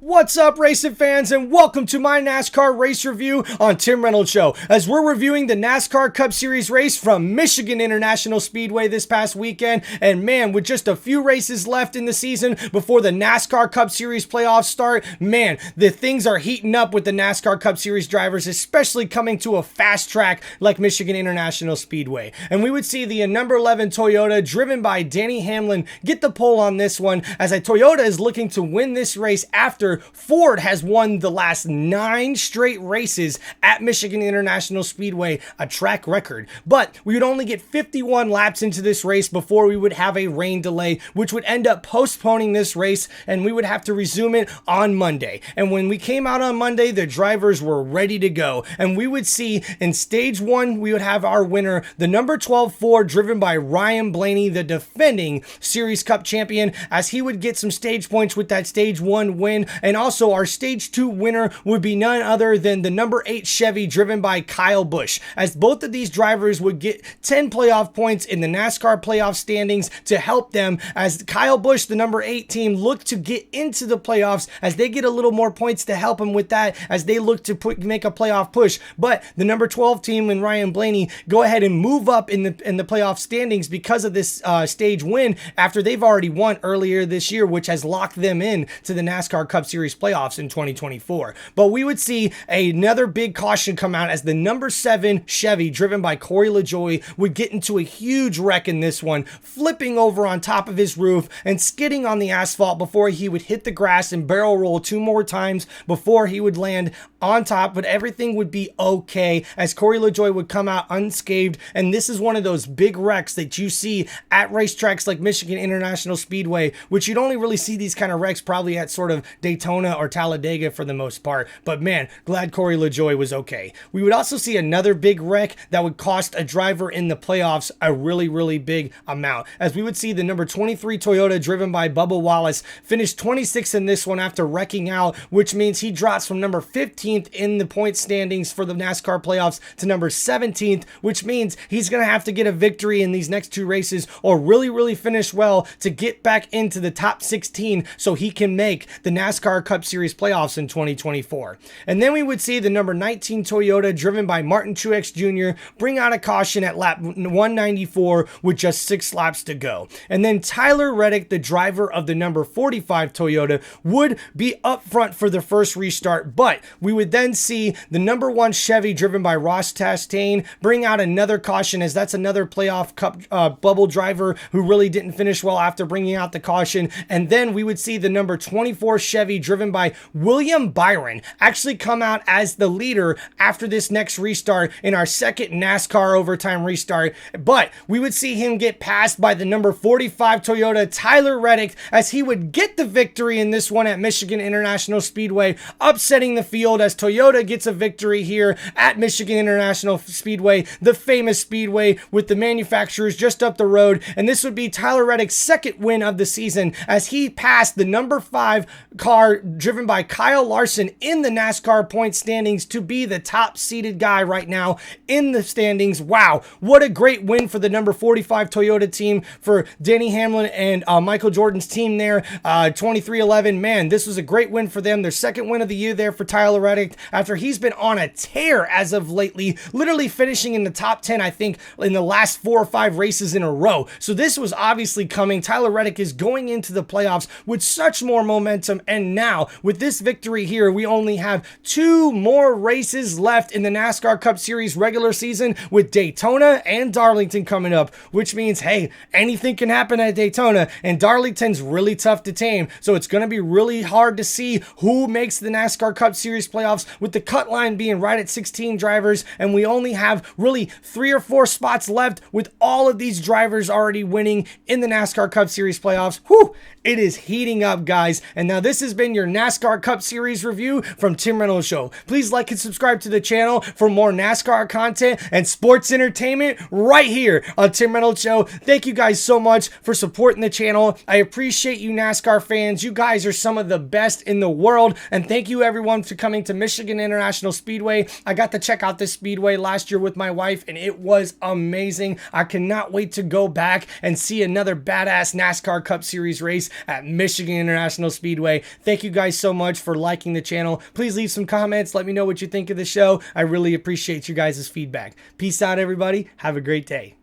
What's up, racing fans, and welcome to my NASCAR race review on Tim Reynolds Show, as we're reviewing the NASCAR Cup Series race from Michigan International Speedway this past weekend. And man, with just a few races left in the season before the NASCAR Cup Series playoffs start, man, the things are heating up with the NASCAR Cup Series drivers, especially coming to a fast track like Michigan International Speedway. And we would see the number 11 Toyota, driven by Denny Hamlin, get the pole on this one, as a Toyota is looking to win this race after Ford has won the last 9 straight races at Michigan International Speedway, a track record. But we would only get 51 laps into this race before we would have a rain delay, which would end up postponing this race, and we would have to resume it on Monday. And when we came out on Monday, the drivers were ready to go, and we would see in stage 1, we would have our winner, the number 12 Ford, driven by Ryan Blaney, the defending Series Cup champion, as he would get some stage points with that stage 1 win. And also our stage 2 winner would be none other than the number 8 Chevy, driven by Kyle Busch, as both of these drivers would get 10 playoff points in the NASCAR playoff standings to help them, as Kyle Busch, the number 8 team, look to get into the playoffs, as they get a little more points to help them with that, as they look to make a playoff push. But the number 12 team and Ryan Blaney go ahead and move up in the playoff standings because of this stage win, after they've already won earlier this year, which has locked them in to the NASCAR Cup Series playoffs in 2024. But we would see another big caution come out, as the number 7 Chevy, driven by Corey LaJoie, would get into a huge wreck in this one, flipping over on top of his roof and skidding on the asphalt before he would hit the grass and barrel roll 2 more times before he would land on top. But everything would be okay, as Corey LaJoie would come out unscathed. And this is one of those big wrecks that you see at racetracks like Michigan International Speedway, which you'd only really see these kind of wrecks probably at sort of Daytona or Talladega for the most part. But man, glad Corey LaJoie was okay. We would also see another big wreck that would cost a driver in the playoffs a really big amount, as we would see the number 23 Toyota, driven by Bubba Wallace, finish 26th in this one after wrecking out, which means he drops from number 15th in the point standings for the NASCAR playoffs to number 17th, which means he's going to have to get a victory in these next 2 races or really finish well to get back into the top 16 so he can make the NASCAR Cup Series playoffs in 2024. And then we would see the number 19 Toyota, driven by Martin Truex Jr., bring out a caution at lap 194 with just 6 laps to go. And then Tyler Reddick, the driver of the number 45 Toyota, would be up front for the first restart, but we would then see the number 1 Chevy, driven by Ross Chastain, bring out another caution, as that's another playoff cup bubble driver who really didn't finish well after bringing out the caution. And then we would see the number 24 Chevy, driven by William Byron, actually come out as the leader after this next restart in our second NASCAR overtime restart. But we would see him get passed by the number 45 Toyota, Tyler Reddick, as he would get the victory in this one at Michigan International Speedway, upsetting the field, as Toyota gets a victory here at Michigan International Speedway, the famous speedway with the manufacturers just up the road. And this would be Tyler Reddick's second win of the season, as he passed the number 5 car, driven by Kyle Larson, in the NASCAR point standings to be the top seeded guy right now in the standings. Wow, what a great win for the number 45 Toyota team, for Denny Hamlin and Michael Jordan's team there, 23-11. Man, this was a great win for them. Their second win of the year there for Tyler Reddick, after he's been on a tear as of lately, literally finishing in the top 10, I think, in the last 4 or 5 races in a row. So this was obviously coming. Tyler Reddick is going into the playoffs with such more momentum, and now with this victory here, we only have 2 more races left in the NASCAR Cup Series regular season, with Daytona and Darlington coming up, which means, hey, anything can happen at Daytona, and Darlington's really tough to tame. So it's going to be really hard to see who makes the NASCAR Cup Series playoffs, with the cut line being right at 16 drivers, and we only have really 3 or 4 spots left, with all of these drivers already winning in the NASCAR Cup Series playoffs. Whew, it is heating up, guys. And now this has been your NASCAR Cup Series review from Tim Reynolds Show. Please like and subscribe to the channel for more NASCAR content and sports entertainment right here on Tim Reynolds Show. Thank you guys so much for supporting the channel. I appreciate you, NASCAR fans. You guys are some of the best in the world. And thank you, everyone, for coming to Michigan International Speedway. I got to check out this speedway last year with my wife, and it was amazing. I cannot wait to go back and see another badass NASCAR Cup Series race at Michigan International Speedway. Thank you guys so much for liking the channel. Please leave some comments. Let me know what you think of the show. I really appreciate you guys' feedback. Peace out, everybody. Have a great day.